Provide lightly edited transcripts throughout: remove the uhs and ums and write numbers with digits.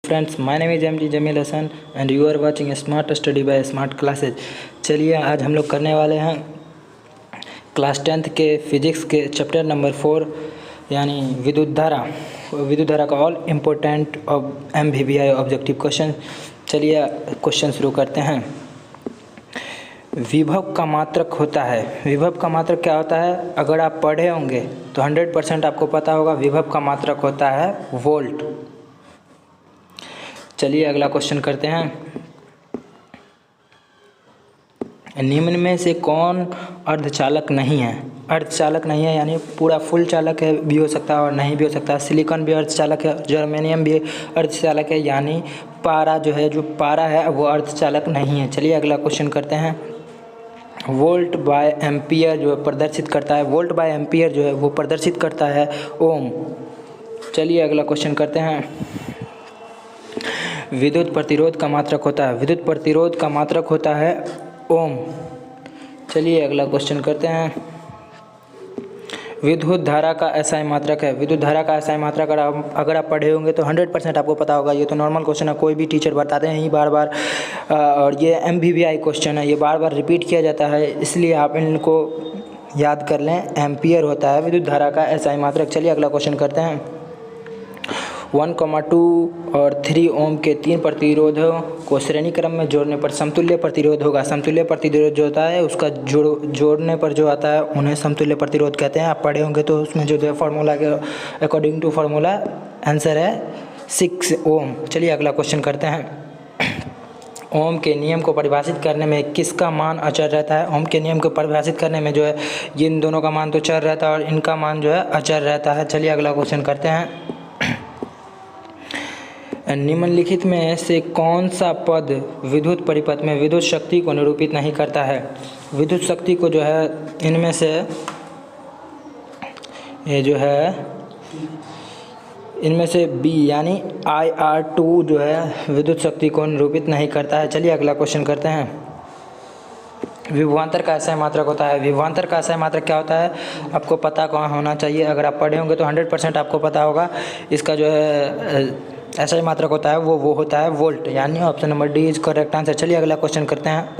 Friends, my name is MD Jamil Hassan and you are watching Smart Study by Smart Classes। चलिए आज हम लोग करने वाले हैं क्लास 10th के फिजिक्स के चैप्टर नंबर 4 यानी विद्युत धारा का all important MVBI objective question. चलिए क्वेश्चन शुरू करते हैं। विभव का मात्रक होता है। विभव का मात्रक क्या होता है? अगर आप पढ़े होंगे तो 100% आपको पता होगा। विभव का मात्रक होता है वोल्ट। चलिए अगला क्वेश्चन करते हैं। निम्न में से कौन अर्धचालक नहीं है? अर्धचालक नहीं है यानी पूरा फुल चालक है भी हो सकता है और नहीं भी हो सकता है। सिलिकॉन भी अर्धचालक है, जर्मेनियम भी अर्धचालक है, यानी पारा जो पारा है वो अर्धचालक नहीं है। चलिए अगला क्वेश्चन करते हैं। वोल्ट बाय एम्पियर जो प्रदर्शित करता है, वोल्ट बाय एम्पियर जो है वो प्रदर्शित करता है ओम। चलिए अगला क्वेश्चन करते हैं। विद्युत प्रतिरोध का मात्रक होता है। विद्युत प्रतिरोध का मात्रक होता है ओम। चलिए अगला क्वेश्चन करते हैं। विद्युत धारा का एसआई मात्रक है। विद्युत धारा का एसआई मात्रक अगर आप पढ़े होंगे तो 100% आपको पता होगा। ये तो नॉर्मल क्वेश्चन है, कोई भी टीचर बताते हैं ही बार बार, और ये MVBI क्वेश्चन है, ये बार बार रिपीट किया जाता है, इसलिए आप इनको याद कर लें। एम्पियर होता है विद्युत धारा का एसआई मात्रक। चलिए अगला क्वेश्चन करते हैं। 1,2 और 3 ओम के 3 प्रतिरोधों को श्रेणी क्रम में जोड़ने पर समतुल्य प्रतिरोध होगा। समतुल्य प्रतिरोध जो होता है उसका जोड़ने पर जो आता है उन्हें समतुल्य प्रतिरोध कहते हैं। आप पढ़े होंगे तो उसमें जो फार्मूला के अकॉर्डिंग टू फार्मूला आंसर है 6 ओम। चलिए अगला क्वेश्चन करते हैं। ओम के नियम को परिभाषित करने में किसका मान अचर रहता है? ओम के नियम को परिभाषित करने में जो है इन दोनों का मान तो चर रहता है और इनका मान जो है अचर रहता है। चलिए अगला क्वेश्चन करते हैं। निम्नलिखित में से कौन सा पद विद्युत परिपथ में विद्युत शक्ति को निरूपित नहीं करता है? विद्युत शक्ति को जो है इनमें से ये जो है इनमें से बी यानी IR2 जो है विद्युत शक्ति को निरूपित नहीं करता है। चलिए अगला क्वेश्चन करते हैं। विभवांतर का एसआई मात्रक होता है। विभवांतर का एसआई मात्रक क्या होता है? आपको पता कहाँ होना चाहिए। अगर आप पढ़े होंगे तो 100% आपको पता होगा। इसका जो है एसआई मात्रक होता है वो होता है वोल्ट, यानी option number D is correct answer. चलिए अगला क्वेश्चन करते हैं।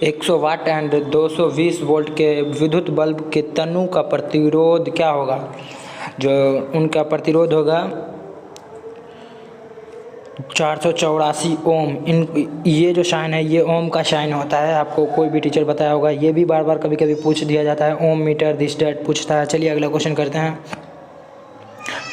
100 वाट एंड 220 वोल्ट के विद्युत बल्ब के तनु का प्रतिरोध क्या होगा? जो उनका प्रतिरोध होगा 484 ओम। ये जो शाइन है ये ओम का शाइन होता है। आपको कोई भी टीचर बताया होगा। ये भी बार बार कभी कभी पूछ दिया जाता है। ओम मीटर दिस डेट पूछता है। चलिए अगला क्वेश्चन करते हैं।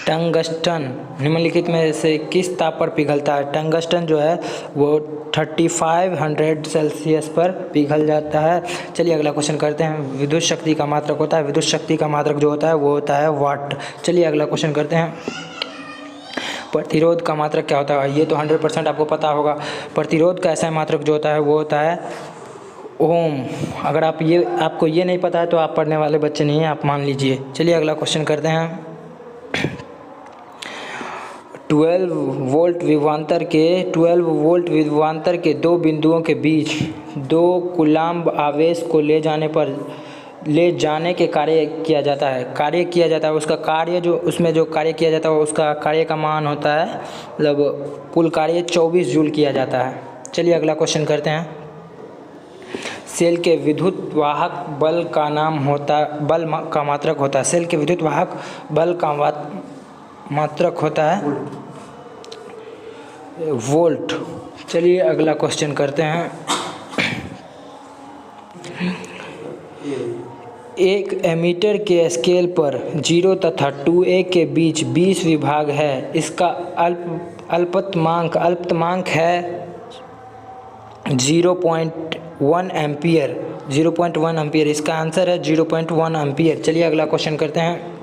टंगस्टन निम्नलिखित में से किस ताप पर पिघलता है? टंगस्टन जो है वो 3500 सेल्सियस पर पिघल जाता है। चलिए अगला क्वेश्चन करते हैं। विद्युत शक्ति का मात्रक होता है। विद्युत शक्ति का मात्रक जो होता है वो होता है वाट। चलिए अगला क्वेश्चन करते हैं। प्रतिरोध का मात्रक क्या होता है? ये तो 100% आपको पता होगा। प्रतिरोध का ऐसा मात्रक जो होता है वो होता है ओम। अगर आपको ये नहीं पता है तो आप पढ़ने वाले बच्चे नहीं हैं, आप मान लीजिए। चलिए अगला क्वेश्चन करते हैं। 12 वोल्ट विभवांतर के दो बिंदुओं के बीच 2 कूलाम्ब आवेश को ले जाने के कार्य किया जाता है। उसका कार्य जो उसमें जो कार्य किया जाता है उसका कार्य का मान होता है, मतलब कुल कार्य 24 जूल किया जाता है। चलिए अगला क्वेश्चन करते हैं। सेल के विद्युत वाहक बल का मात्रक होता है। सेल के विद्युत वाहक बल का मात्रक होता है वोल्ट। चलिए अगला क्वेश्चन करते हैं। एक एमीटर के स्केल पर 0 तथा 2A के बीच 20 विभाग है। इसका अल्पतमांक है 0.1 एम्पियर। 0.1 एम्पियर इसका आंसर है 0.1 एम्पियर। चलिए अगला क्वेश्चन करते हैं।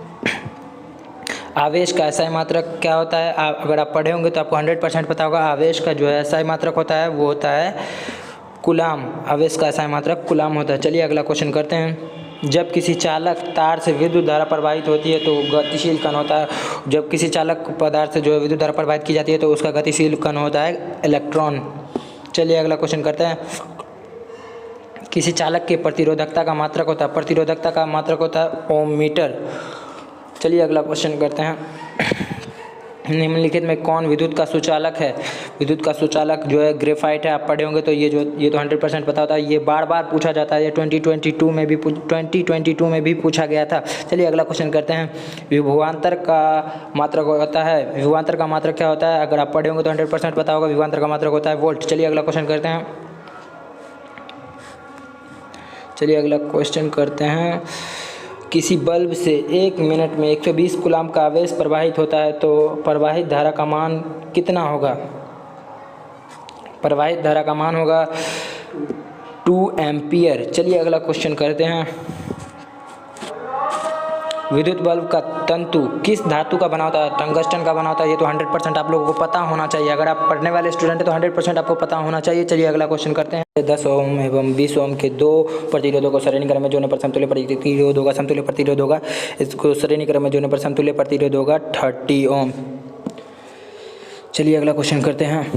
आवेश का एसआई मात्रक क्या होता है? अगर आप पढ़े होंगे तो आपको 100% पता होगा। आवेश का जो एसआई मात्रक होता है वो होता है कूलाम। आवेश का एसआई मात्रक कूलाम होता है। चलिए अगला क्वेश्चन करते हैं। जब किसी चालक तार से विद्युत धारा प्रवाहित होती है तो गतिशील कण होता है। जब किसी चालक पदार्थ से जो विद्युत धारा प्रवाहित की जाती है तो उसका गतिशील कण होता है इलेक्ट्रॉन। चलिए अगला क्वेश्चन करते हैं। किसी चालक के प्रतिरोधकता का मात्रक होता है। प्रतिरोधकता का मात्रक होता है ओम मीटर। चलिए अगला क्वेश्चन करते हैं। निम्नलिखित में कौन विद्युत का सुचालक है? विद्युत का सुचालक जो है ग्रेफाइट है। आप पढ़े होंगे तो ये तो 100% पता होता है। ये बार बार पूछा जाता है। ये 2022 में भी पूछा गया था। चलिए अगला क्वेश्चन करते हैं। विभवांतर का मात्रक होता है। विभवांतर का मात्रक क्या होता है? अगर आप पढ़े होंगे तो 100% पता होगा। विभवांतर का मात्रक होता है वोल्ट। चलिए अगला क्वेश्चन करते हैं। किसी बल्ब से 1 मिनट में 120 कूलाम का आवेश प्रवाहित होता है तो प्रवाहित धारा का मान कितना होगा? प्रवाहित धारा का मान होगा 2 एम्पियर। चलिए अगला क्वेश्चन करते हैं। विद्युत बल्ब का तंतु किस धातु का बना होता है? टंगस्टन का बना होता है। ये तो 100% आप लोगों को पता होना चाहिए। अगर आप पढ़ने वाले स्टूडेंट हैं तो 100% आपको पता होना चाहिए। चलिए अगला क्वेश्चन करते हैं। 10 ओम एवं 20 ओम के दो प्रतिरोधों को श्रेणी क्रम में जोड़ने पर समतुल्य प्रतिरोध होगा। समतुल्य प्रतिरोध होगा, इसको श्रेणी क्रम में जोड़ने पर समतुल्य प्रतिरोध होगा 30 ओम। चलिए अगला क्वेश्चन करते हैं।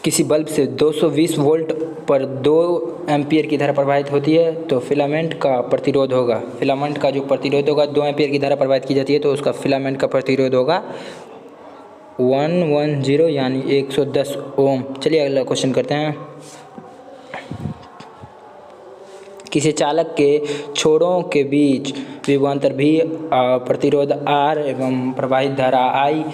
किसी बल्ब से 220 वोल्ट पर 2 एम्पियर की धारा प्रवाहित होती है तो फिलामेंट का प्रतिरोध होगा। फिलामेंट का जो प्रतिरोध होगा, 2 एम्पियर की धारा प्रवाहित की जाती है तो उसका फिलामेंट का प्रतिरोध होगा 110 यानी 110 ओम। चलिए अगला क्वेश्चन करते हैं। किसी चालक के छोरों के बीच विभवांतर V, प्रतिरोध R एवं प्रवाहित धारा I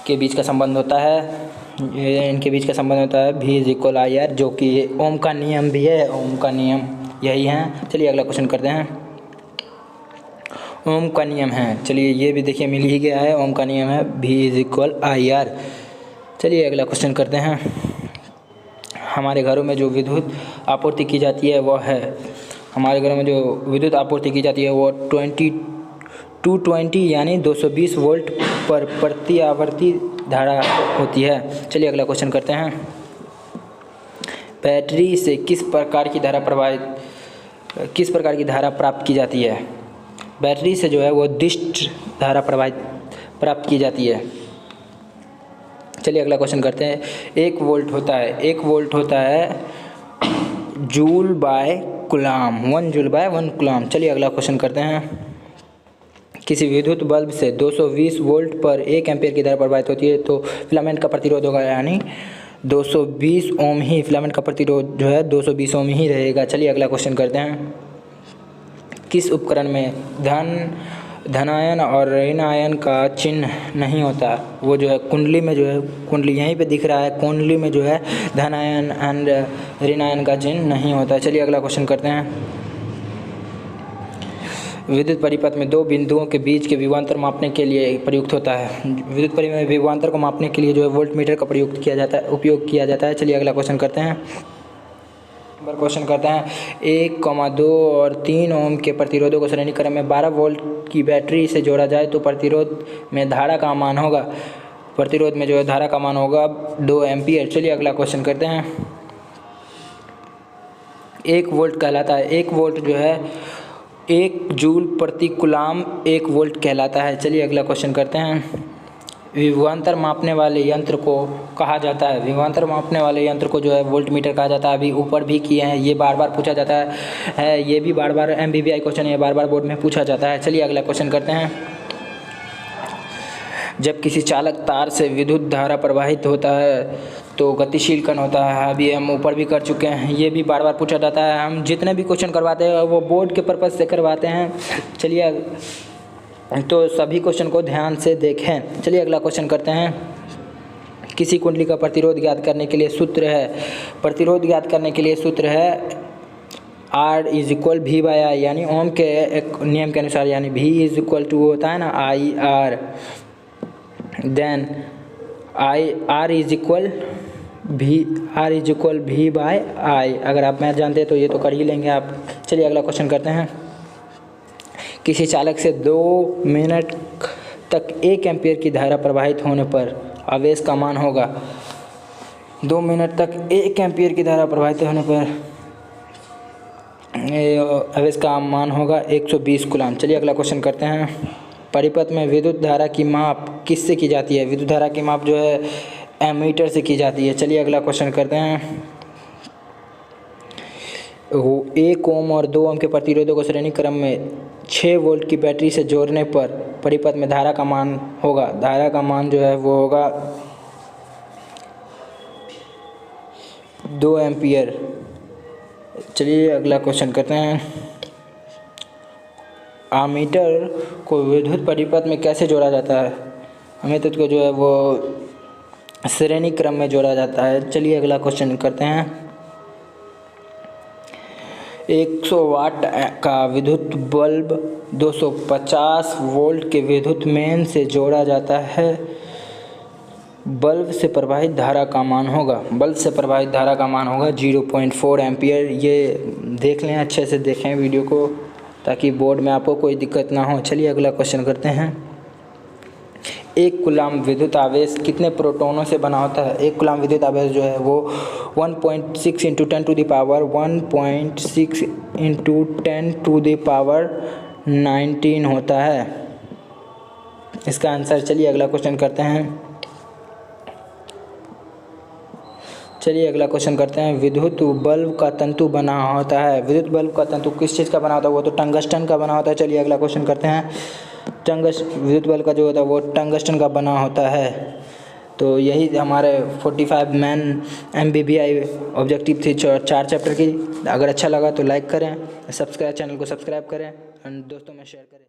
के बीच का संबंध होता है। इनके बीच का संबंध होता है V = IR, जो कि ओम का नियम भी है। ओम का नियम यही है। चलिए अगला क्वेश्चन करते हैं। ओम का नियम है, चलिए ये भी देखिए मिल ही गया है। ओम का नियम है V = IR। चलिए अगला क्वेश्चन करते हैं। हमारे घरों में जो विद्युत आपूर्ति की जाती है वो है, हमारे घरों में जो विद्युत आपूर्ति की जाती है वो 220 यानी 220 वोल्ट पर प्रति आवर्ती धारा होती है। चलिए अगला क्वेश्चन करते हैं। बैटरी से किस प्रकार की धारा प्राप्त की जाती है? बैटरी से जो है वो दिष्ट धारा प्राप्त की जाती है। चलिए अगला क्वेश्चन करते हैं। 1 वोल्ट होता है joule by coulomb, 1 joule by 1 coulomb. चलिए अगला क्वेश्चन करते हैं। किसी विद्युत बल्ब से 220 वोल्ट पर 1 एम्पियर की धारा प्रवाहित होती है तो फिलामेंट का प्रतिरोध होगा यानी 220 ओम ही। फिलामेंट का प्रतिरोध जो है 220 ओम ही रहेगा। चलिए अगला क्वेश्चन करते हैं। किस उपकरण में धनायन और ऋणायन का चिन्ह नहीं होता? वो जो है कुंडली में, जो है कुंडली यहीं पे दिख रहा है, कुंडली में जो है धनायन एंड ऋणायन का चिन्ह नहीं होता। चलिए अगला क्वेश्चन करते हैं। विद्युत परिपथ में 2 बिंदुओं के बीच के विभवांतर मापने के लिए प्रयुक्त होता है। विद्युत परिपथ में विभवांतर को मापने के लिए जो है वोल्टमीटर का उपयोग किया जाता है। चलिए अगला क्वेश्चन करते हैं। क्वेश्चन करते हैं 1, 2 और 3 ओम के प्रतिरोधों को श्रेणी क्रम में 12 वोल्ट की बैटरी से जोड़ा जाए तो प्रतिरोध में धारा का मान होगा। प्रतिरोध में जो है धारा का मान होगा 2 एम्पियर। चलिए अगला क्वेश्चन करते हैं। 1 वोल्ट कहलाता है, 1 वोल्ट जो है 1 जूल प्रति कूलाम 1 वोल्ट कहलाता है। चलिए अगला क्वेश्चन करते हैं। विभवांतर मापने वाले यंत्र को कहा जाता है, विभवांतर मापने वाले यंत्र को जो है वोल्टमीटर कहा जाता है। अभी ऊपर भी किए हैं, ये बार बार पूछा जाता है। ये भी बार बार MBBI क्वेश्चन है, बार बार बोर्ड में पूछा जाता है। चलिए अगला क्वेश्चन करते हैं। जब किसी चालक तार से विद्युत धारा प्रवाहित होता है तो गतिशील कण होता है। अभी हम ऊपर भी कर चुके हैं, ये भी बार बार पूछा जाता है। हम जितने भी क्वेश्चन करवाते हैं वो बोर्ड के पर्पज़ से करवाते हैं। चलिए तो सभी क्वेश्चन को ध्यान से देखें। चलिए अगला क्वेश्चन करते हैं। किसी कुंडली का प्रतिरोध ज्ञात करने के लिए सूत्र है, प्रतिरोध ज्ञात करने के लिए सूत्र है R = V/I, यानी ओम के एक नियम के अनुसार, यानी V = होता है ना IR, देन R = V/I। अगर आप मैथ जानते हैं तो ये तो कर ही लेंगे आप। चलिए अगला क्वेश्चन करते हैं। किसी चालक से 2 मिनट तक 1 एम्पियर की धारा प्रवाहित होने पर आवेश का मान होगा। 2 मिनट तक 1 एम्पियर की धारा प्रवाहित होने पर आवेश का मान होगा 120 कूलाम। चलिए अगला क्वेश्चन करते हैं। परिपथ में विद्युत धारा की माप किससे की जाती है? विद्युत धारा की माप जो है एमीटर से की जाती है। चलिए अगला क्वेश्चन करते हैं। 1 ओम और 2 ओम के प्रतिरोधों को श्रेणी क्रम में 6 वोल्ट की बैटरी से जोड़ने पर परिपथ में धारा का मान होगा। धारा का मान जो है वो होगा 2 एम्पियर। चलिए अगला क्वेश्चन करते हैं। आमीटर को विद्युत परिपथ में कैसे जोड़ा जाता है? आमीटर को जो है वो श्रेणी क्रम में जोड़ा जाता है। चलिए अगला क्वेश्चन करते हैं। 100 वाट का विद्युत बल्ब 250 वोल्ट के विद्युत मेन से जोड़ा जाता है। बल्ब से प्रवाहित धारा का मान होगा। बल्ब से प्रवाहित धारा का मान होगा 0.4 एम्पियर। ये देख लें, अच्छे से देखें वीडियो को ताकि बोर्ड में आपको कोई दिक्कत ना हो। चलिए अगला क्वेश्चन करते हैं। 1 कूलम विद्युत आवेश कितने प्रोटॉनों से बना होता है? 1 कूलम विद्युत आवेश जो है वो 1.6 × 10⁻19 होता है। इसका आंसर, चलिए अगला क्वेश्चन करते हैं। विद्युत बल्ब का तंतु बना होता है। विद्युत बल्ब का तंतु किस चीज़ का बना होता है? वो तो टंगस्टन का बना होता है। चलिए अगला क्वेश्चन करते हैं। विद्युत बल्ब का जो होता है वो टंगस्टन का बना होता है। तो यही हमारे 45 मेन MBBI ऑब्जेक्टिव थी 4 चैप्टर की। अगर अच्छा लगा तो लाइक करें, चैनल को सब्सक्राइब करें और दोस्तों में शेयर करें।